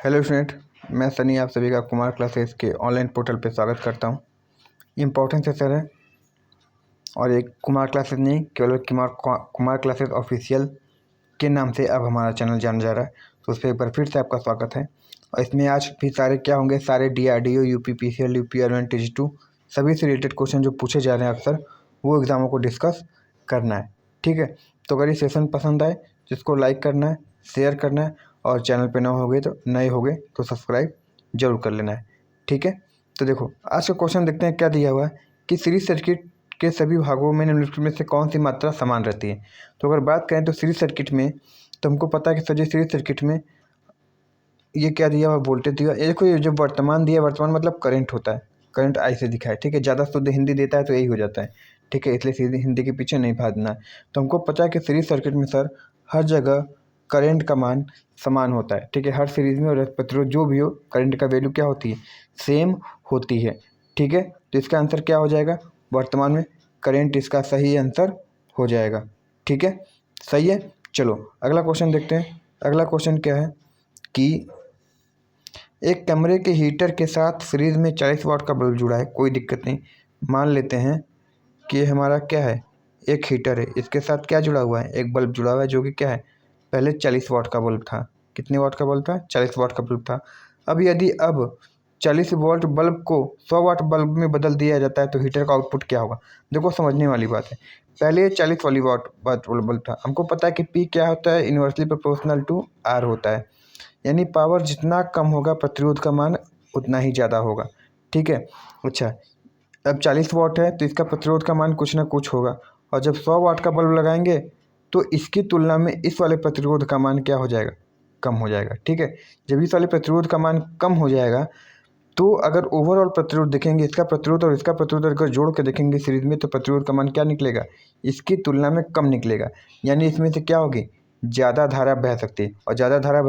Hello student, मैं सनी आप सभी का कुमार क्लासेस के ऑनलाइन पोर्टल पे स्वागत करता हूँ। इम्पोर्टेंट सेशन है और एक कुमार क्लासेस नहीं, केवल कुमार क्लासेस ऑफिशियल के नाम से अब हमारा चैनल जाना जा रहा है, तो उस पर एक बार फिर से आपका स्वागत है। और इसमें आज भी सारे क्या होंगे, सारे DRDO, UPPCL, UPR1, TG2 सभी से रिलेटेड क्वेश्चन जो पूछे जा रहे हैं अक्सर, वो एग्ज़ामों को डिस्कस करना है। ठीक है, तो अगर ये सेशन पसंद आए तो इसको लाइक करना है, शेयर करना है, और चैनल पे नए हो गए तो सब्सक्राइब जरूर कर लेना है। ठीक है, तो देखो आज का क्वेश्चन देखते हैं क्या दिया हुआ है कि सीरीज सर्किट के सभी भागों में निम्नलिखित में से कौन सी मात्रा समान रहती है। तो अगर बात करें तो सीरीज सर्किट में, तो हमको पता है कि सर जी सीरीज सर्किट में ये क्या दिया हुआ, वोल्टेज दिया। ये देखो, ये जो वर्तमान दिया, वर्तमान मतलब करंट होता है, करंट आई से दिखा है। ठीक है, ज़्यादा शुद्ध हिंदी देता है तो यही हो जाता है। ठीक है, इसलिए सीधी हिंदी के पीछे नहीं भागना है। तो हमको पता है कि सीरीज सर्किट में सर हर जगह करंट का मान समान होता है। ठीक है, हर सीरीज में और प्रतिरोध जो भी हो, करंट का वैल्यू क्या होती है, सेम होती है। ठीक है, तो इसका आंसर क्या हो जाएगा, वर्तमान में करंट इसका सही आंसर हो जाएगा। ठीक है, सही है। चलो अगला क्वेश्चन देखते हैं। अगला क्वेश्चन क्या है कि एक कमरे के हीटर के साथ फ्रिज में 40 वाट का बल्ब जुड़ा है, कोई दिक्कत नहीं। मान लेते हैं कि ये हमारा क्या है, एक हीटर है, इसके साथ क्या जुड़ा हुआ है, एक बल्ब जुड़ा हुआ है, जो कि क्या है, पहले 40 वाट का बल्ब था। कितने वाट का बल्ब था, 40 वाट का बल्ब था। अब यदि 40 वाट बल्ब को 100 वाट बल्ब में बदल दिया जाता है तो हीटर का आउटपुट क्या होगा। देखो समझने वाली बात है, पहले ये 40 वाली वाट बल्ब था। हमको पता है कि P क्या होता है, इन्वर्सली प्रोपोर्शनल टू R होता है, यानी पावर जितना कम होगा प्रतिरोध का मान उतना ही ज़्यादा होगा। ठीक है, अच्छा अब 40 वाट है तो इसका प्रतिरोध का मान कुछ ना कुछ होगा, और जब 100 वाट का बल्ब लगाएंगे तो इसकी तुलना में इस वाले प्रतिरोध का मान क्या हो जाएगा, कम हो जाएगा। ठीक है, जब इस वाले प्रतिरोध का मान कम हो जाएगा तो अगर ओवरऑल प्रतिरोध देखेंगे, इसका प्रतिरोध और इसका प्रतिरोध अगर जोड़ के देखेंगे सीरीज में, तो प्रतिरोध का मान क्या निकलेगा, इसकी तुलना में कम निकलेगा। यानी इसमें से क्या होगी, ज़्यादा धारा बह सकती है, और ज़्यादा धारा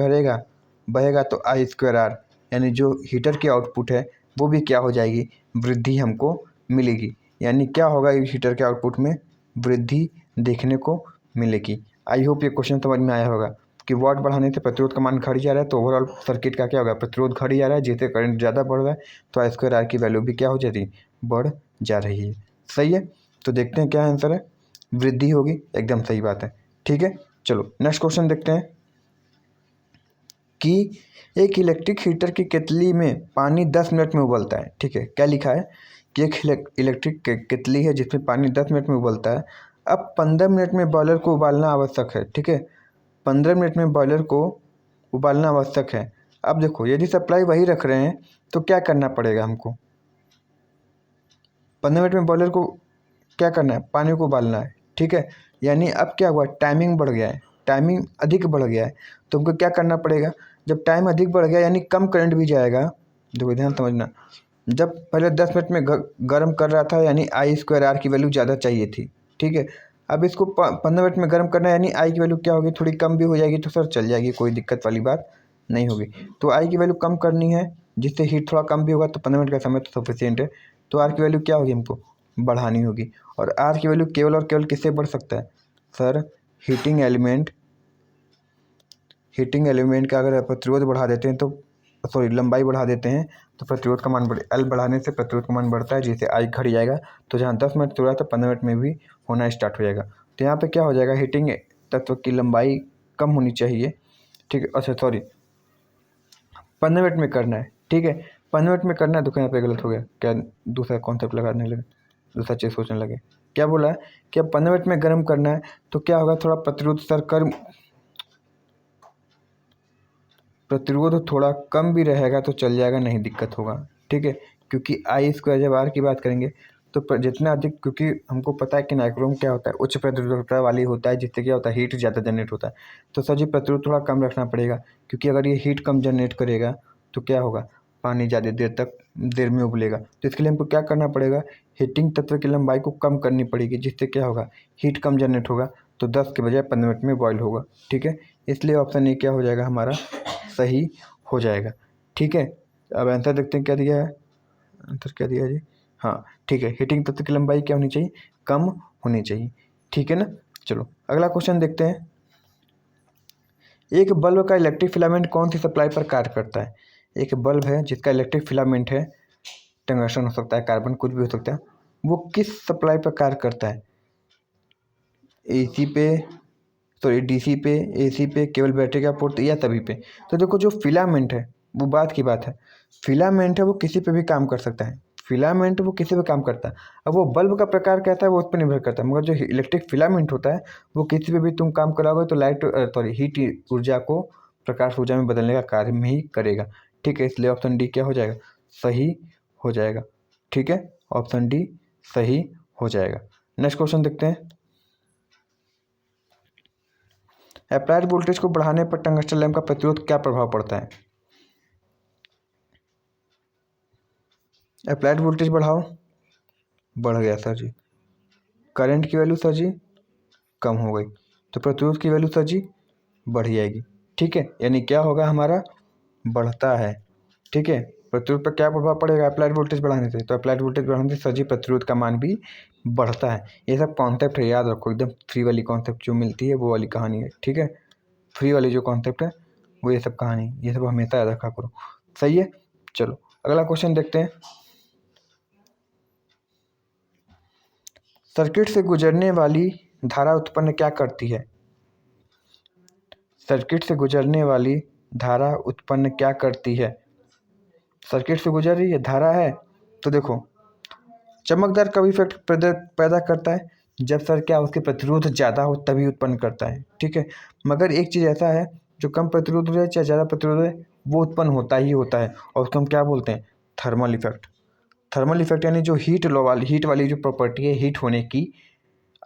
बहेगा तो I²R, यानी जो हीटर की आउटपुट है वो भी क्या हो जाएगी, वृद्धि हमको मिलेगी। यानी क्या होगा, इस हीटर के आउटपुट में वृद्धि देखने को मिलेगी। आई होप ये क्वेश्चन समझ में आया होगा कि वाट बढ़ाने से प्रतिरोध का मान घट जा रहा है, तो ओवरऑल सर्किट का क्या होगा, प्रतिरोध घट जा रहा है, जिससे करंट ज़्यादा बढ़ रहा है, तो I²R की वैल्यू भी क्या हो जाती है, बढ़ जा रही है। सही है, तो देखते हैं क्या आंसर है, वृद्धि होगी, एकदम सही बात है। ठीक है, चलो नेक्स्ट क्वेश्चन देखते हैं कि एक इलेक्ट्रिक हीटर की केतली में पानी 10 मिनट में उबलता है। ठीक है, क्या लिखा है कि एक इलेक्ट्रिक केतली है जिसमें पानी 10 मिनट में उबलता है। अब 15 मिनट में बॉयलर को उबालना आवश्यक है। ठीक है, 15 मिनट में बॉयलर को उबालना आवश्यक है। अब देखो, यदि सप्लाई वही रख रहे हैं तो क्या करना पड़ेगा हमको, 15 मिनट में बॉयलर को क्या करना है, पानी को उबालना है। ठीक है, यानी अब क्या हुआ, टाइमिंग बढ़ गया है, टाइमिंग अधिक बढ़ गया है, तो हमको क्या करना पड़ेगा, जब टाइम अधिक बढ़ गया यानी कम करंट भी जाएगा। देखो ध्यान समझना, जब पहले 10 मिनट में गर्म कर रहा था यानी I²R की वैल्यू ज़्यादा चाहिए थी। ठीक है, अब इसको 15 मिनट में गर्म करना है यानी I की वैल्यू क्या होगी, थोड़ी कम भी हो जाएगी तो सर चल जाएगी, कोई दिक्कत वाली बात नहीं होगी। तो I की वैल्यू कम करनी है, जिससे हीट थोड़ा कम भी होगा, तो 15 मिनट का समय तो सफिशियंट है। तो R की वैल्यू क्या होगी, हमको बढ़ानी होगी। और R की वैल्यू केवल और केवल किससे बढ़ सकता है सर, हीटिंग एलिमेंट का अगर प्रतिरोध बढ़ा देते हैं तो सॉरी लंबाई बढ़ा देते हैं तो प्रतिरोध का मान L बढ़ाने से प्रतिरोध का मान बढ़ता है, जिससे I घट जाएगा। तो जहाँ 10 मिनट चल रहा था 15 मिनट में भी होना स्टार्ट हो जाएगा। तो यहाँ पे क्या हो जाएगा, हीटिंग तत्व की लंबाई कम होनी चाहिए। ठीक है, अच्छा सॉरी 15 मिनट में करना है। ठीक है, 15 मिनट में करना है, तो यहाँ पे गलत हो गया, क्या दूसरा कॉन्सेप्ट लगाने लगे, दूसरा चीज़ सोचने लगे। क्या बोला है कि अब 15 मिनट में गर्म करना है, तो क्या होगा, थोड़ा प्रतिरोध थोड़ा कम भी रहेगा तो चल जाएगा, नहीं दिक्कत होगा। ठीक है, क्योंकि I² जब R की बात करेंगे तो जितना अधिक, क्योंकि हमको पता है कि नाइक्रोम क्या होता है, उच्च प्रतिरोधकता वाली होता है, जिससे क्या होता है, हीट ज़्यादा जनरेट होता है। तो सर जी प्रतिरोध थोड़ा कम रखना पड़ेगा, क्योंकि अगर ये हीट कम जनरेट करेगा तो क्या होगा, पानी ज़्यादा देर में उबलेगा। तो इसके लिए हमको क्या करना पड़ेगा, हीटिंग तत्व की लंबाई को कम करनी पड़ेगी, जिससे क्या होगा, हीट कम जनरेट होगा, तो 10 के बजाय 15 मिनट में बॉयल होगा। ठीक है, इसलिए ऑप्शन ए क्या हो जाएगा हमारा, सही हो जाएगा। ठीक है, अब आंसर देखते हैं क्या दिया है, आंसर क्या दिया है जी, हाँ ठीक है, हीटिंग तत्व की लंबाई क्या होनी चाहिए, कम होनी चाहिए। ठीक है ना, चलो अगला क्वेश्चन देखते हैं। एक बल्ब का इलेक्ट्रिक फिलामेंट कौन सी सप्लाई पर कार्य करता है? एक बल्ब है जिसका इलेक्ट्रिक फिलामेंट है, टंगस्टन हो सकता है, कार्बन, कुछ भी हो सकता है, वो किस सप्लाई पर कार्य करता है? एसी पे, सॉरी डीसी पे, एसी पे, केवल बैटरी का पोर्ट, या सभी पे? तो देखो जो फिलामेंट है वो बात की बात है, फिलामेंट है वो किसी पे भी काम कर सकता है, फिलामेंट वो किसी पे काम करता है। अब वो बल्ब का प्रकार कैसा है वो उस पर निर्भर करता है, मगर जो इलेक्ट्रिक फिलामेंट होता है वो किसी पे भी तुम काम कराओगे तो लाइट सॉरी हीट ऊर्जा को प्रकाश ऊर्जा में बदलने का कार्य में ही करेगा। ठीक है, इसलिए ऑप्शन डी क्या हो जाएगा? सही हो जाएगा। ठीक है, ऑप्शन डी सही हो जाएगा। नेक्स्ट क्वेश्चन देखते हैं। अप्लाइड वोल्टेज को बढ़ाने पर टंगस्टन लैंप का प्रतिरोध क्या प्रभाव पड़ता है? अप्लाइड वोल्टेज बढ़ाओ, बढ़ गया सर जी। करंट की वैल्यू सर जी कम हो गई, तो प्रतिरोध की वैल्यू सर जी बढ़ जाएगी। ठीक है, यानी क्या होगा हमारा? बढ़ता है। ठीक है, प्रतिरोध पर क्या प्रभाव पड़ेगा अप्लाइड वोल्टेज बढ़ाने से? तो अप्लाइड वोल्टेज बढ़ाने से सर जी प्रतिरोध का मान भी बढ़ता है। ये सब कॉन्सेप्ट है, याद रखो, एकदम फ्री वाली कॉन्सेप्ट जो मिलती है वो वाली कहानी है। ठीक है, फ्री वाली जो कॉन्सेप्ट है वो ये सब कहानी, ये सब हमेशा याद रखा करो। सही है, चलो अगला क्वेश्चन देखते हैं। सर्किट से गुजरने वाली धारा उत्पन्न क्या करती है? सर्किट से गुजरने वाली धारा उत्पन्न क्या करती है? सर्किट से गुजर रही है, धारा है, तो देखो चमकदार कब इफेक्ट पैदा करता है? जब सर क्या उसके प्रतिरोध ज़्यादा हो तभी उत्पन्न करता है। ठीक है, मगर एक चीज़ ऐसा है जो कम प्रतिरोध है चाहे ज़्यादा प्रतिरोध है वो उत्पन्न होता ही होता है, और उसको हम क्या बोलते हैं? Thermal effect. थर्मल इफेक्ट यानी जो हीट वाली जो प्रॉपर्टी है, हीट होने की,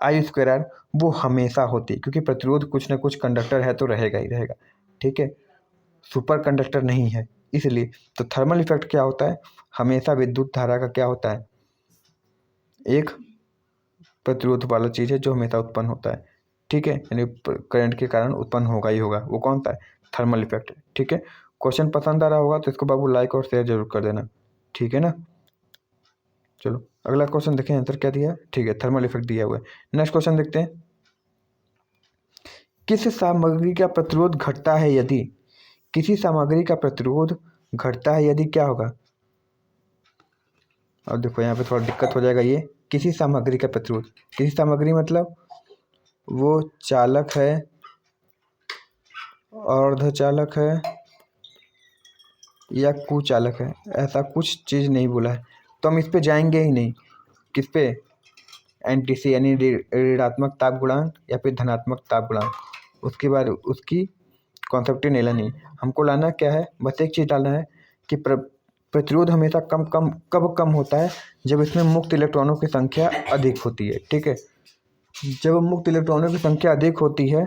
आई स्क्वायर आर, वो हमेशा होती है, क्योंकि प्रतिरोध कुछ ना कुछ कंडक्टर है तो रहेगा ही रहेगा। ठीक है, सुपर कंडक्टर नहीं है इसलिए। तो थर्मल इफेक्ट क्या होता है? हमेशा विद्युत धारा का क्या होता है? एक प्रतिरोध वाला चीज़ है जो हमेशा उत्पन्न होता है। ठीक है, यानी करंट के कारण उत्पन्न होगा ही होगा। वो कौन सा है? Thermal effect. ठीक है, क्वेश्चन पसंद आ रहा होगा तो इसको बाबू लाइक और शेयर जरूर कर देना। ठीक है ना, चलो अगला क्वेश्चन देखें, आंसर क्या दिया। ठीक है, थर्मल इफेक्ट दिया हुआ है। नेक्स्ट क्वेश्चन देखते हैं। किस सामग्री का प्रतिरोध घटता है यदि, किसी सामग्री का प्रतिरोध घटता है यदि क्या होगा? अब देखो यहाँ पे थोड़ा दिक्कत हो जाएगा। ये किसी सामग्री का प्रतिरोध, किसी सामग्री मतलब वो चालक है, अर्धचालक है, या कुचालक है, ऐसा कुछ चीज़ नहीं बोला है तो हम इस पे जाएंगे ही नहीं। किस पे? एनटीसी यानी ऋणात्मक ताप गुणांक या फिर धनात्मक ताप गुणांक, उसके बाद उसकी कॉन्सेप्ट नहीं लानी। हमको लाना क्या है? बस एक चीज़ डालना है कि प्रतिरोध हमेशा कब कम होता है? जब इसमें मुक्त इलेक्ट्रॉनों की संख्या अधिक होती है। ठीक है, जब मुक्त इलेक्ट्रॉनों की संख्या अधिक होती है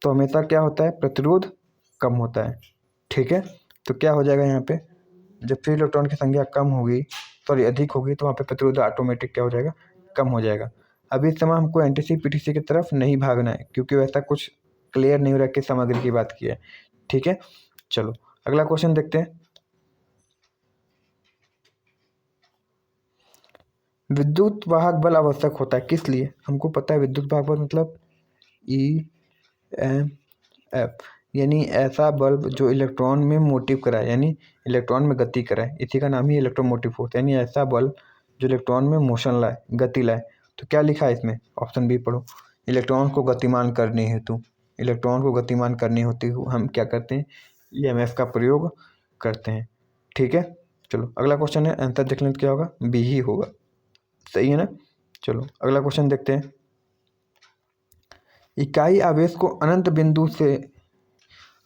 तो हमेशा क्या होता है? प्रतिरोध कम होता है। ठीक है, तो क्या हो जाएगा यहाँ पे? जब फ्री इलेक्ट्रॉन की संख्या कम होगी, सॉरी अधिक होगी, तो वहाँ पे प्रतिरोध ऑटोमेटिक क्या हो जाएगा? कम हो जाएगा। अभी इस समय हमको एनटीसी पीटीसी की तरफ नहीं भागना है, क्योंकि वैसा कुछ क्लियर नहीं हो रहा किस सामग्री की बात की है। ठीक है, चलो अगला क्वेश्चन देखते हैं। विद्युत वाहक बल आवश्यक होता है किस लिए? हमको पता है विद्युत वाहक बल मतलब EMF, यानी ऐसा बल्ब जो इलेक्ट्रॉन में मोटिव कराए, यानी इलेक्ट्रॉन में गति कराए, इसी का नाम ही इलेक्ट्रोमोटिव फोर्स। यानी ऐसा बल्ब जो इलेक्ट्रॉन में मोशन लाए, गति लाए। तो क्या लिखा है इसमें? ऑप्शन बी पढ़ो। इलेक्ट्रॉन को गतिमान करने हेतु, इलेक्ट्रॉन को गतिमान करने होती हम क्या करते हैं? EMF का प्रयोग करते हैं। ठीक है, चलो अगला क्वेश्चन है, आंसर देख लें तो क्या होगा? बी ही होगा। सही है ना, चलो अगला क्वेश्चन देखते हैं। इकाई आवेश को अनंत बिंदु से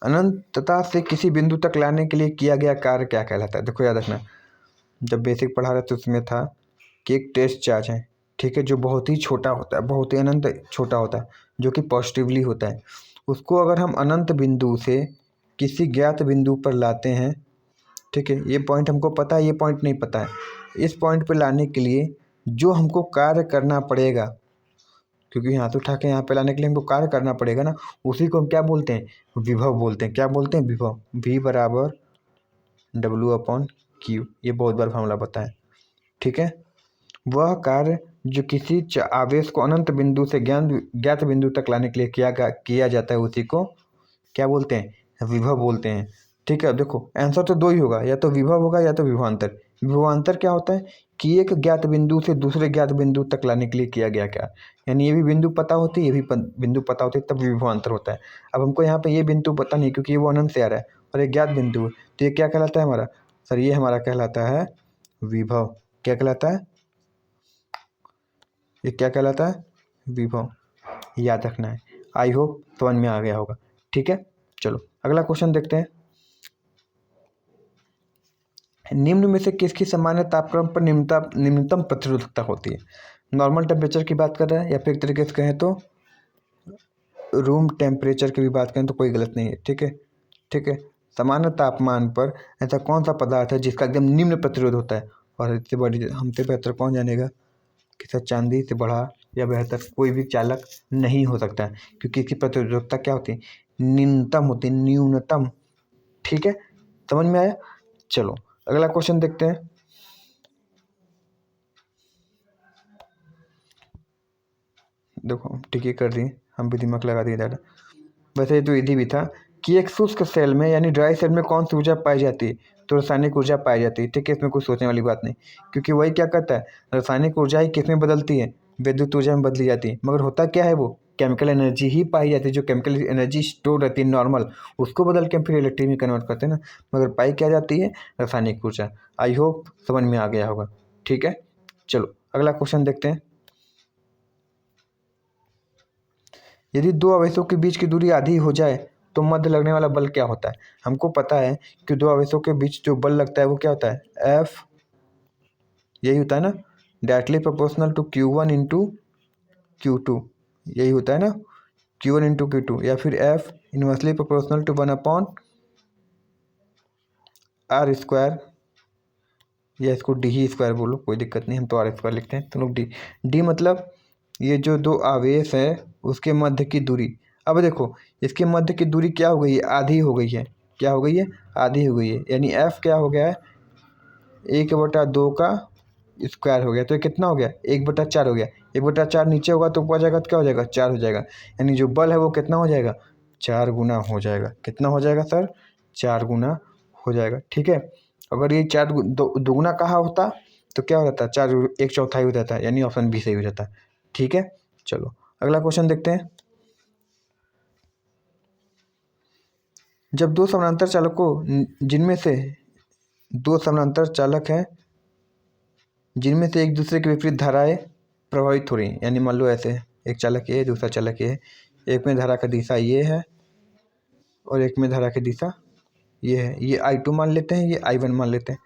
अनंतता से किसी बिंदु तक लाने के लिए किया गया कार्य क्या कहलाता है? देखो याद रखना, जब बेसिक पढ़ा रहे थे उसमें था कि एक टेस्ट चार्ज है, ठीक है, जो बहुत ही छोटा होता है, बहुत ही अनंत छोटा होता है, जो कि पॉजिटिवली होता है। उसको अगर हम अनंत बिंदु से किसी ज्ञात बिंदु पर लाते हैं, ठीक है, ये पॉइंट हमको पता है, ये पॉइंट नहीं पता है, इस पॉइंट पर लाने के लिए जो हमको कार्य करना पड़ेगा, क्योंकि हाथ उठा के यहाँ पे लाने के लिए हमको कार्य करना पड़ेगा ना, उसी को हम क्या बोलते हैं? विभव बोलते हैं। क्या बोलते हैं? विभव। V बराबर W/Q, ये बहुत बार फॉर्मूला बताएं। ठीक है, वह कार्य जो किसी आवेश को अनंत बिंदु से ज्ञात बिंदु तक लाने के लिए किया जाता है, उसी को क्या बोलते हैं, विभव बोलते हैं। ठीक है, अब देखो आंसर तो दो ही होगा, या तो विभव होगा या तो विभवांतर। विभवांतर क्या होता है कि एक ज्ञात बिंदु से दूसरे ज्ञात बिंदु तक लाने के लिए किया गया क्या, यानी ये भी बिंदु पता होती है, ये भी बिंदु पता होती है, तब विभवांतर होता है। अब हमको यहाँ पे ये बिंदु पता नहीं क्योंकि ये वो अनंत से आ रहा है और एक ज्ञात बिंदु है, तो ये क्या कहलाता है हमारा, सर ये हमारा कहलाता है विभव। क्या कहलाता है, ये क्या कहलाता है, विभव। याद रखना है। आई होप समझ में आ गया होगा। ठीक है, चलो अगला क्वेश्चन देखते हैं। निम्न में से किसकी सामान्य तापक्रम पर निम्नतम प्रतिरोधकता होती है। नॉर्मल टेम्परेचर की बात कर रहा है, या फिर एक तरीके से कहें तो रूम टेम्परेचर की भी बात करें तो कोई गलत नहीं है। ठीक है, ठीक है, सामान्य तापमान पर ऐसा कौन सा पदार्थ है जिसका एकदम निम्न प्रतिरोध होता है, और इससे बड़ी हमसे बेहतर कौन जानेगा कि सर चांदी से बढ़ा या बेहतर कोई भी चालक नहीं हो सकता है, क्योंकि इसकी प्रतिरोधकता क्या होती है, न्यूनतम होती है, न्यूनतम। ठीक है, समझ में आया। चलो अगला क्वेश्चन देखते हैं। देखो ठीक है कर दिए, हम भी दिमाग लगा दिए ज़्यादा। वैसे ये तो इजी भी था कि एक शुष्क सेल में यानी ड्राई सेल में कौन सी ऊर्जा पाई जाती है, तो रासायनिक ऊर्जा पाई जाती है। ठीक है, इसमें कुछ सोचने वाली बात नहीं, क्योंकि वही क्या करता है, रासायनिक ऊर्जा ही किस में बदलती है, विद्युत ऊर्जा में बदली जाती है। मगर होता क्या है, वो केमिकल एनर्जी ही पाई जाती है, जो केमिकल एनर्जी स्टोर रहती है नॉर्मल, उसको बदल के हम फिर इलेक्ट्रिक में कन्वर्ट करते हैं ना, मगर पाई क्या जाती है, रासायनिक ऊर्जा। आई होप समझ में आ गया होगा। ठीक है, चलो अगला क्वेश्चन देखते हैं। यदि दो आवेशों के बीच की दूरी आधी हो जाए तो मध्य लगने वाला बल क्या होता है। हमको पता है कि दो आवेशों के बीच जो बल लगता है वो क्या होता है, F, यही होता है ना, directly proportional to Q1 into Q2, यही होता है ना, Q1 इंटू Q2, या फिर F inversely proportional to 1/r², या इसको डी ही स्क्वायर बोलो, कोई दिक्कत नहीं, हम तो r² लिखते हैं, तो लोग डी। डी मतलब ये जो दो आवेश है उसके मध्य की दूरी। अब देखो इसके मध्य की दूरी क्या हो गई है, आधी हो गई है। क्या हो गई है, आधी हो गई है, यानी F क्या हो गया है, 1/2 का स्क्वायर हो गया, तो ये कितना हो गया, 1/4 हो गया। 1/4 नीचे होगा तो ऊपर जाएगा तो क्या हो जाएगा, 4 हो जाएगा, यानी जो बल है वो कितना हो जाएगा, 4 गुना हो जाएगा। कितना हो जाएगा सर, 4 गुना हो जाएगा। ठीक है, अगर ये 4 दोगुना कहा होता तो क्या हो जाता, 4 1/4 हो जाता है, यानी ऑप्शन बी सही हो जाता है। ठीक है, चलो अगला क्वेश्चन देखते हैं। जब दो समानांतर चालकों जिनमें से दो समानांतर चालक हैं जिनमें से एक दूसरे के विपरीत धाराएं प्रभावित हो रही हैं, यानी मान लो ऐसे एक चालक ये है दूसरा चालक ये है, एक में धारा का दिशा ये है और एक में धारा की दिशा ये है, ये I2 मान लेते हैं, ये I1 मान लेते हैं।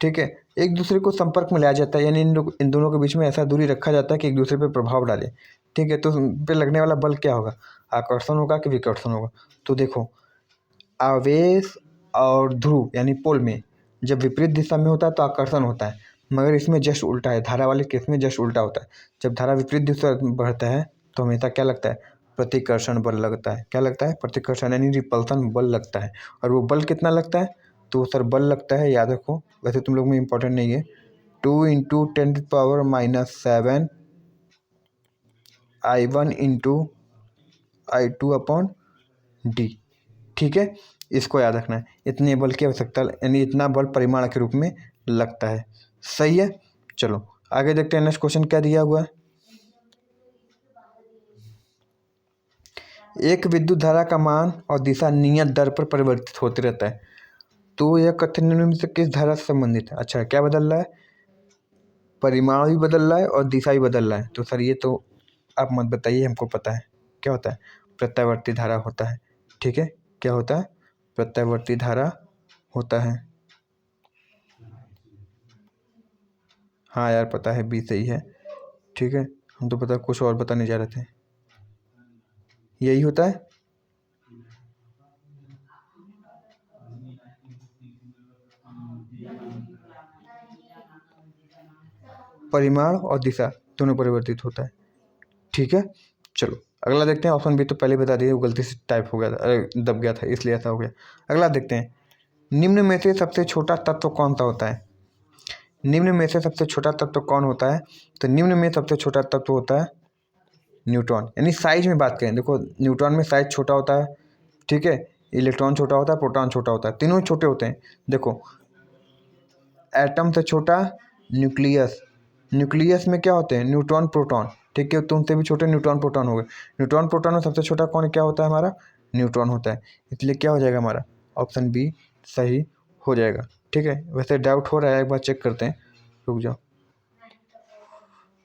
ठीक है, एक दूसरे को संपर्क में लाया जाता है, यानी इन दोनों के बीच में ऐसा दूरी रखा जाता है कि एक दूसरे पर प्रभाव डाले। ठीक है, तो उन पे लगने वाला बल क्या होगा, आकर्षण होगा कि विकर्षण होगा। तो देखो आवेश और ध्रुव यानी पोल में जब विपरीत दिशा में होता है तो आकर्षण होता है, मगर इसमें जस्ट उल्टा है, धारा वाले केस में जस्ट उल्टा होता है। जब धारा विपरीत दिशा बढ़ता है तो हमेशा क्या लगता है, प्रतिकर्षण बल लगता है। क्या लगता है, प्रतिकर्षण यानी रिपल्सन बल लगता है। और वो बल कितना लगता है, तो सर बल लगता है, याद रखो, वैसे तुम लोग में इंपॉर्टेंट नहीं है, 2 × 10⁻⁷ I1 × I2/d। ठीक है, इसको याद रखना है, इतने बल की आवश्यकता, यानी इतना बल परिमाण के रूप में लगता है। सही है, चलो आगे देखते हैं। नेक्स्ट क्वेश्चन क्या दिया हुआ है, एक विद्युत धारा का मान और दिशा नियत दर पर परिवर्तित होते रहता है, तो यह कथन निम्न में से किस धारा से संबंधित है। अच्छा, क्या बदल रहा है, परिमाण भी बदल रहा है और दिशा भी बदल रहा है। तो सर ये तो आप मत बताइए, हमको पता है क्या होता है, प्रत्यावर्ती धारा होता है। ठीक है, क्या होता है, प्रत्यावर्ती धारा होता है। हाँ यार पता है, बी सही है। ठीक है, हम तो पता कुछ और बताने जा रहे थे, यही होता है। परिमाण और दिशा दोनों परिवर्तित होता है। ठीक है, चलो अगला देखते हैं। ऑप्शन बी तो पहले बता दिए, वो गलती से टाइप हो गया था, अरे दब गया था इसलिए ऐसा हो गया। अगला देखते हैं, निम्न में से सबसे छोटा तत्व कौन सा होता है। निम्न में से सबसे छोटा तत्व कौन होता है, तो निम्न में सबसे छोटा तत्व होता है न्यूट्रॉन। यानी साइज में बात करें, देखो न्यूट्रॉन में साइज छोटा होता है, ठीक है, इलेक्ट्रॉन छोटा होता है, प्रोटॉन छोटा होता है, तीनों ही छोटे होते हैं। देखो एटम से छोटा न्यूक्लियस, न्यूक्लियस में क्या होते हैं, न्यूट्रॉन प्रोटॉन, ठीक है, तो उनसे भी छोटे न्यूट्रॉन प्रोटॉन हो गए। न्यूट्रॉन प्रोटॉन में सबसे छोटा कौन क्या होता है हमारा, न्यूट्रॉन होता है। इसलिए क्या हो जाएगा हमारा ऑप्शन बी सही हो जाएगा। ठीक है, वैसे डाउट हो रहा है, एक बार चेक करते हैं, रुक जाओ।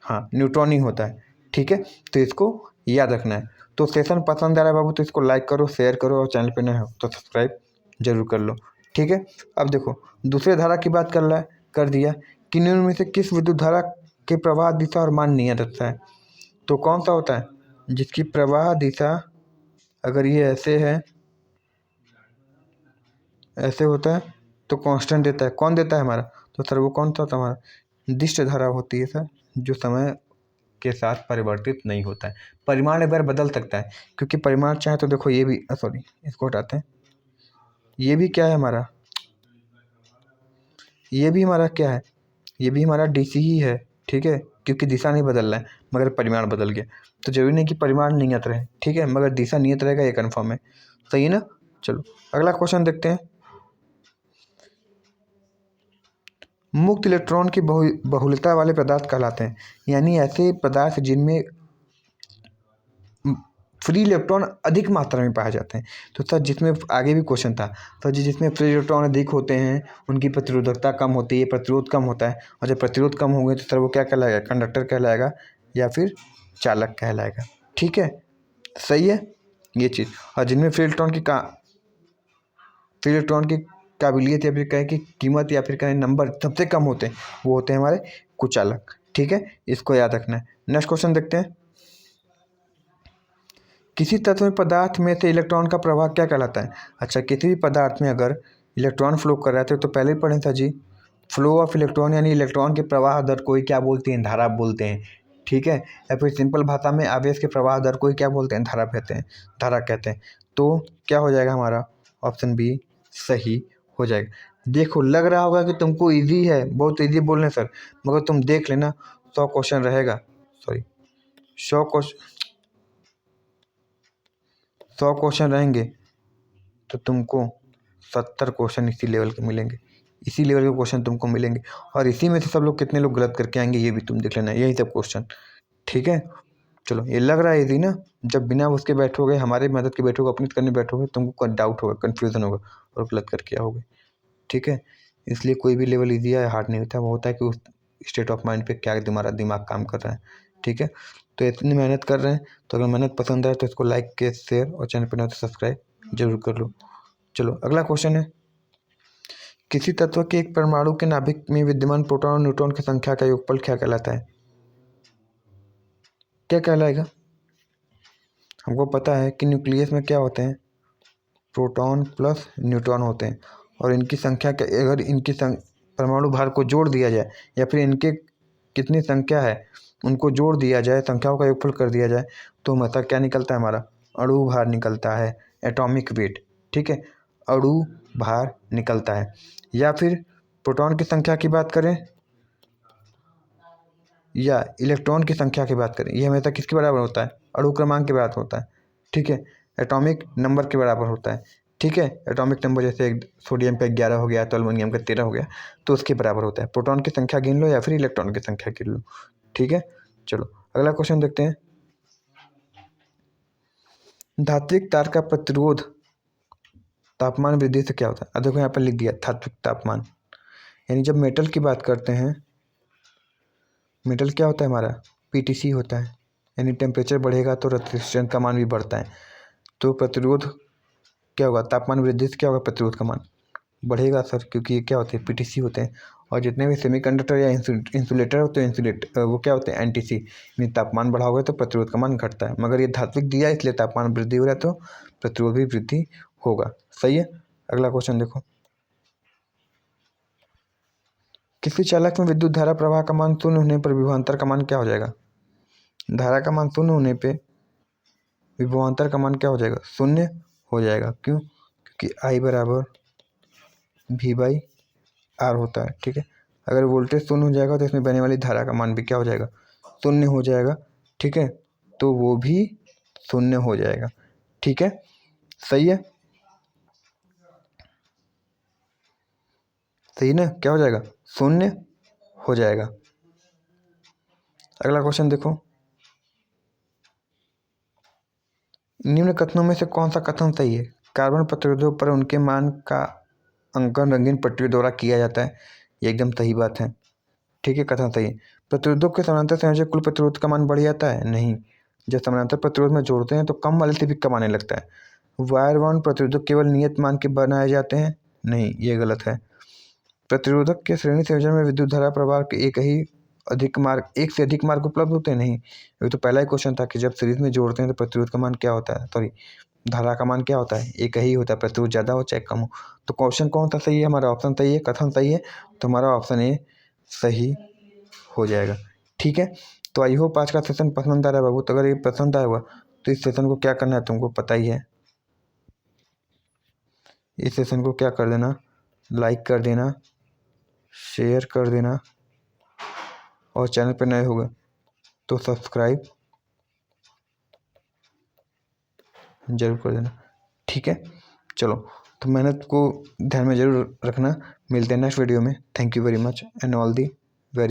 हाँ, न्यूट्रॉन ही होता है। ठीक है, तो इसको याद रखना है। तो सेशन पसंद आ रहा है बाबू तो इसको लाइक करो, शेयर करो, और चैनल पे नए हो तो सब्सक्राइब जरूर कर लो। ठीक है, अब देखो दूसरे धारा की बात कर दिया कि निम्न में से किस विद्युत धारा के प्रवाह दिशा और मान नियत रहता है। तो कौन सा होता है, जिसकी प्रवाह दिशा अगर ये ऐसे होता है तो कांस्टेंट देता है। कौन देता है हमारा, तो सर वो कौन सा होता है हमारा, दिष्ट धारा होती है सर, जो समय के साथ परिवर्तित नहीं होता है। परिमाण एक बार बदल सकता है, क्योंकि परिमाण चाहे तो देखो ये भी सॉरी इसको हटाते हैं, ये भी क्या है हमारा, ये भी हमारा क्या है, ये भी हमारा डीसी ही है। ठीक है, क्योंकि दिशा नहीं बदल रहा है मगर परिमाण बदल गया। तो जरूरी नहीं कि परिमाण नियत रहे, ठीक है, मगर दिशा नियत रहेगा, ये कन्फर्म है। सही है ना। चलो अगला क्वेश्चन देखते हैं। मुक्त इलेक्ट्रॉन की बहुलता वाले पदार्थ कहलाते हैं, यानी ऐसे पदार्थ जिनमें फ्री इलेक्ट्रॉन अधिक मात्रा में पाए जाते हैं। तो सर जिसमें आगे भी क्वेश्चन था, तो जिसमें फ्री इलेक्ट्रॉन अधिक होते हैं उनकी प्रतिरोधकता कम होती है, प्रतिरोध कम होता है, और जब प्रतिरोध कम होंगे तो सर वो क्या कहलाएगा, कंडक्टर कहलाएगा या फिर चालक कहलाएगा। ठीक है, सही है ये चीज़। और जिनमें फ्री इलेक्ट्रॉन की काबिलियत या फिर कहें कि कीमत या फिर कहें नंबर सबसे कम होते हैं, वो होते हैं हमारे कुचालक। ठीक है, इसको याद रखना है। नेक्स्ट क्वेश्चन देखते हैं। किसी तत्व पदार्थ में से इलेक्ट्रॉन का प्रवाह क्या कहलाता है। अच्छा, किसी भी पदार्थ में अगर इलेक्ट्रॉन फ्लो कर रहा है तो पहले ही पढ़े था जी, फ्लो ऑफ इलेक्ट्रॉन यानी इलेक्ट्रॉन के प्रवाह दर को ही क्या बोलते हैं, धारा बोलते हैं। ठीक है, या फिर सिंपल भाषा में आवेश के प्रवाह दर को ही क्या बोलते हैं, धारा कहते हैं। तो क्या हो जाएगा हमारा ऑप्शन बी सही हो जाएगा। देखो लग रहा होगा कि तुमको ईजी है, बहुत ईजी बोल रहे हैं सर, मगर तुम देख लेना 100 क्वेश्चन रहेगा, सॉरी 100 क्वेश्चन रहेंगे तो तुमको 70 क्वेश्चन इसी लेवल के मिलेंगे, इसी लेवल के क्वेश्चन तुमको मिलेंगे। और इसी में से सब लोग कितने लोग गलत करके आएंगे ये भी तुम देख लेना, यही सब क्वेश्चन। ठीक है, चलो ये लग रहा है इजी ना, जब बिना उसके बैठोगे, हमारे मदद के बैठोगे, अपनी करने बैठोगे, तुमको डाउट होगा, कन्फ्यूजन होगा और गलत करके आओगे। ठीक है, इसलिए कोई भी लेवल ईजी या हार्ड नहीं होता, वो होता है कि उस स्टेट ऑफ माइंड पे क्या तुम्हारा दिमाग काम कर रहा है। ठीक है, तो इतनी मेहनत कर रहे हैं, तो अगर मेहनत पसंद आए तो इसको लाइक के शेयर और चैनल पर नए तो सब्सक्राइब जरूर कर लो। चलो अगला क्वेश्चन है, किसी तत्व के एक परमाणु के नाभिक में विद्यमान प्रोटॉन और न्यूट्रॉन की संख्या का योगफल क्या कहलाता है। क्या कहलाएगा, हमको पता है कि न्यूक्लियस में क्या होते हैं, प्रोटॉन प्लस न्यूट्रॉन होते हैं, और इनकी संख्या के अगर इनकी परमाणु भार को जोड़ दिया जाए या फिर इनके कितनी संख्या है उनको जोड़ दिया जाए, संख्याओं का योगफल कर दिया जाए, तो मतलब क्या निकलता है हमारा, अणु भार निकलता है, एटॉमिक वेट। ठीक है, अणु भार निकलता है। या फिर प्रोटॉन की संख्या की बात करें या इलेक्ट्रॉन की संख्या की बात करें, ये हमेशा किसके बराबर होता है, अणु क्रमांक के बराबर होता है। ठीक है, एटॉमिक नंबर के बराबर होता है। ठीक है, एटॉमिक नंबर जैसे सोडियम पे 11 हो गया तो एल्युमिनियम का 13 हो गया, तो उसके बराबर होता है। प्रोटॉन की संख्या गिन लो या फिर इलेक्ट्रॉन की संख्या गिन लो। ठीक है, चलो अगला क्वेश्चन देखते हैं। धात्विक तार का प्रतिरोध तापमान वृद्धि से क्या होता है। अब देखो यहाँ पर लिख दिया धात्विक तापमान, यानी जब मेटल की बात करते हैं, मेटल क्या होता है हमारा, पीटीसी होता है, यानी टेम्परेचर बढ़ेगा तो रेजिस्टेंस का मान भी बढ़ता है। तो प्रतिरोध क्या होगा, तापमान वृद्धि से क्या होगा, प्रतिरोध का मान बढ़ेगा सर, क्योंकि ये क्या होते हैं, पीटीसी होते हैं। और जितने भी सेमीकंडक्टर या इंसुलेटर होते हैं, वो क्या होते हैं, एनटीसी, यानी तापमान बढ़ाओगे तो प्रतिरोध का मान घटता है। मगर ये धात्विक दिया इसलिए तापमान वृद्धि हो रहा है तो प्रतिरोध भी वृद्धि होगा। सही है, अगला क्वेश्चन देखो। किसी चालक में विद्युत धारा प्रवाह का मान शून्य होने पर विभवांतर का मान क्या हो जाएगा। धारा का मान शून्य होने पे विभवांतर का मान क्या हो जाएगा, शून्य हो जाएगा। क्यों, क्योंकि आई बराबर वी बाई आर होता है। ठीक है, अगर वोल्टेज शून्य हो जाएगा तो इसमें बहने वाली धारा का मान भी क्या हो जाएगा, शून्य हो जाएगा। ठीक है, तो वो भी शून्य हो जाएगा। ठीक है, सही है। सही ना, क्या हो जाएगा, शून्य हो जाएगा। अगला क्वेश्चन देखो, निम्न कथनों में से कौन सा कथन सही है। कार्बन प्रतिरोधों पर उनके मान का अंकन रंगीन पट्टियों द्वारा किया जाता है, ये एकदम सही बात है। ठीक है, कथन सही है। प्रतिरोधों के समानांतर संयोजन कुल प्रतिरोध का मान बढ़ जाता है, नहीं। जब समानांतर प्रतिरोध में जोड़ते हैं तो कम वाले से भी कम आने लगता है। वायर बाउंड प्रतिरोधक केवल नियत मान के बनाए जाते हैं, नहीं, ये गलत है। प्रतिरोधक के श्रेणी संयोजन में विद्युत धारा प्रवाह के एक से अधिक मार्ग उपलब्ध होते हैं, नहीं। ये तो पहला ही क्वेश्चन था कि जब सीरीज में जोड़ते हैं तो प्रतिरोध का मान क्या होता है, सॉरी, धारा का मान क्या होता है, एक ही होता है, प्रतिरोध ज़्यादा हो चाहे कम हो। तो क्वेश्चन कौन सा सही है, हमारा ऑप्शन सही है, कथन सही है, तो हमारा ऑप्शन ए सही हो जाएगा। ठीक है, तो आई होप आज का सेशन पसंद आ रहा है बाबू। तो अगर ये पसंद आया हुआ तो इस सेशन को क्या करना है तुमको पता ही है। इस सेशन को क्या कर देना, लाइक कर देना, शेयर कर देना, और चैनल पर नए हो गए तो सब्सक्राइब जरूर कर देना। ठीक है, चलो, तो मेहनत को ध्यान में जरूर रखना। मिलते हैं नेक्स्ट वीडियो में। Thank you very much and all the